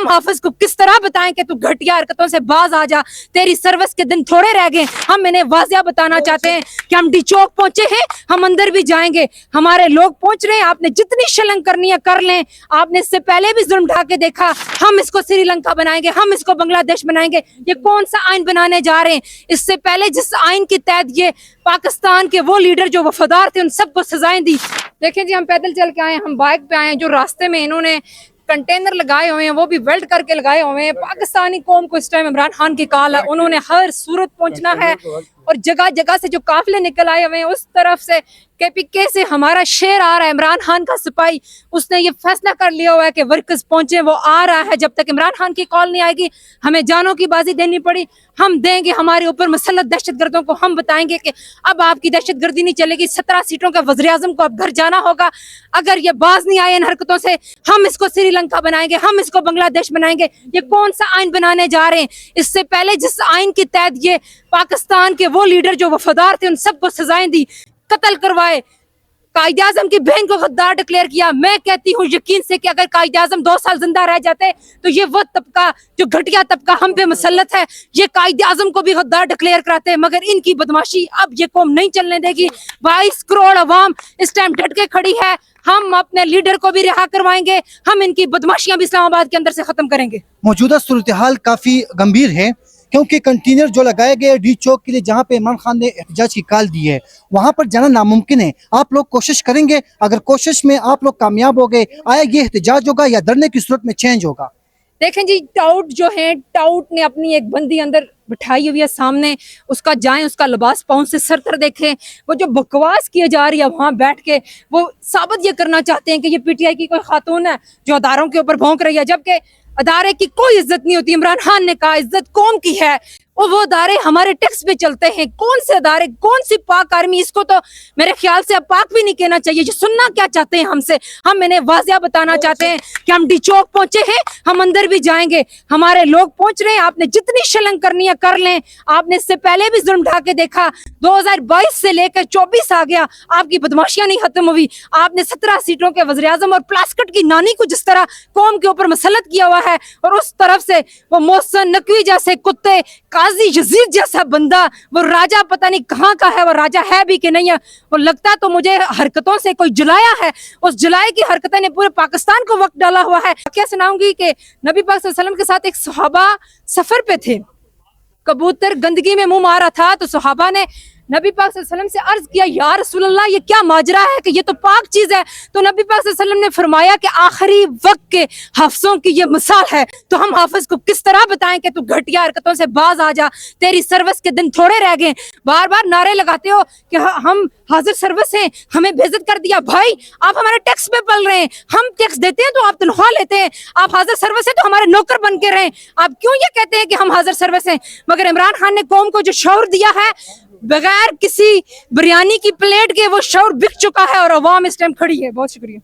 हम हाफिज को किस तरह बताएं कि तू घटिया हरकतों से बाज आ जा, तेरी सर्विस के दिन थोड़े रह गए। हम इन्हें वाजिया बताना चाहते हैं कि हम डी चौक पहुंचे हैं, हम अंदर भी जाएंगे, हमारे लोग पहुंच रहे हैं, आपने जितनी शलंग करनी है कर लें। आपने इससे पहले भी जुल्म ढा के देखा, हम इसको श्रीलंका बनाएंगे, हम इसको बांग्लादेश बनाएंगे। ये कौन सा आइन बनाने जा रहे हैं? इससे पहले जिस आइन के तहत ये पाकिस्तान के वो लीडर जो वफादार थे उन सबको सजाएं दी। देखें जी, हम पैदल चल के आए, हम बाइक पे आए हैं, जो रास्ते में इन्होंने कंटेनर लगाए हुए हैं वो भी वेल्ड करके लगाए हुए हैं। पाकिस्तानी कौम को इस टाइम इमरान खान की कॉल है, उन्होंने हर सूरत पहुंचना है और जगह जगह से जो काफिले निकल आए हुए हैं उस तरफ से केपीके से हमारा शेर आ रहा है, इमरान खान का सिपाही, उसने ये फैसला कर लिया हुआ है कि वर्कर्स पहुंचे, वो आ रहा है। जब तक इमरान खान की कॉल नहीं आएगी हमें जानों की बाजी देनी पड़ी, हम देंगे। हमारे ऊपर मुसल्लत दहशतगर्दों को हम बताएंगे कि अब आपकी दहशतगर्दी नहीं चलेगी, 17 सीटों का वज़ीर आज़म को अब घर जाना होगा। अगर ये बाज नहीं आए इन हरकतों से, हम इसको श्रीलंका बनाएंगे, हम इसको बांग्लादेश बनाएंगे। ये कौन सा आइन बनाने जा रहे हैं? इससे पहले जिस आइन के तहत ये पाकिस्तान के वो लीडर जो वफादार थे उन सबको सजाएं दी, कत्ल करवाए, कायदे आज़म की बहन को गद्दार डिक्लेयर किया। मैं कहती हूँ यकीन से कि अगर कायदे आज़म 2 साल जिंदा रह जाते तो ये वो तबका जो घटिया तबका हम पे मुसल्लत है, ये कायदे आज़म को भी गद्दार डिक्लेयर कराते, मगर इनकी बदमाशी अब ये कौम नहीं चलने देगी। 22 करोड़ अवाम इस टाइम डट के खड़ी है, हम अपने लीडर को भी रिहा करवाएंगे, हम इनकी बदमाशियां भी इस्लामाबाद के अंदर से खत्म करेंगे। मौजूदा सूरत हाल काफ़ी गंभीर है, क्योंकि कंटेनर जो लगाए गए डी चौक के लिए जहां पे इमरान खान ने एहतजाज की कॉल दी है वहां पर जाना नामुमकिन है। आप लोग कोशिश करेंगे? अगर कोशिश में आप लोग कामयाब हो गए, आया ये एहतजाज होगा या धरने की सूरत में चेंज होगा? देखें जी, टाउट जो है, टाउट ने अपनी एक बंदी अंदर बिठाई हुई है सामने, उसका जाएं, उसका लिबास पाँव से सर तक देखें। वो जो बकवास किए जा रही है वहाँ बैठ के, वो साबित ये करना चाहते हैं कि ये पीटीआई की कोई खातून है जो अदारों के ऊपर भौंक रही है, जबकि अदारे की कोई इज्जत नहीं होती। इमरान खान ने कहा इज्जत कौम की है, और वो अदारे हमारे टैक्स पे चलते हैं। कौन से अदारे, कौन सी पाक आर्मी? इसको तो मेरे ख्याल से अब पाक भी नहीं कहना चाहिए। ये सुनना क्या चाहते हैं हमसे? हम इन्हें वाजिया बताना चाहते हैं कि हम डी चौक पहुंचे हैं, हम अंदर भी जाएंगे, हमारे लोग पहुंच रहे हैं, आपने जितनी शलंग करनी है कर लें। आपने इससे पहले भी जुल्म ढा के देखा, 2022 से लेकर 24 आ गया, आपकी बदमाशियां नहीं खत्म हुई। आपने 17 सीटों के वज़ीर आज़म और प्लास्कट की नानी को जिस तरह कौम के ऊपर मुसल्लत किया हुआ है, और उस तरफ से वो मोहसिन नकवी जैसे कुत्ते, काजी यजीद जैसा बंदा, वो राजा पता नहीं कहाँ का है, वो राजा है भी कि नहीं है। वो लगता तो मुझे हरकतों से कोई जलाया है, उस जलाए की हरकतें ने पूरे पाकिस्तान को वक्त डाला हुआ है। क्या सुनाऊंगी कि नबी पाक सल्लल्लाहु अलैहि वसल्लम के साथ एक सहाबा सफर पे थे, कबूतर गंदगी में मुंह मारा था, तो सहाबा ने नबी पाक सल्लल्लाहु अलैहि वसल्लम से अर्ज किया, या रसूलल्लाह ये क्या माजरा है कि ये तो पाक चीज है। तो नबी पाक सल्लल्लाहु अलैहि वसल्लम ने फरमाया कि आखिरी वक्त के हाफिजों की ये मिसाल है। तो हम हाफिज को किस तरह बताएं कि तू घटिया हरकतों से बाज आ जा, तेरी सर्विस के दिन थोड़े रह गए। बार बार नारे लगाते हो कि हम हाजिर सर्विस हैं, हमें बेइज्जत कर दिया। भाई आप हमारे टैक्स पे पल रहे हैं, हम टैक्स देते हैं तो आप तनख्वाह लेते हैं, आप हाजिर सर्विस है तो हमारे नौकर बन के रहें। आप क्यों ये कहते हैं कि हम हाजिर सर्विस हैं? मगर इमरान खान ने कौम को जो शऊर दिया है, बगैर किसी बिरयानी की प्लेट के वो शऊर बिक चुका है और अवाम इस टाइम खड़ी है। बहुत शुक्रिया।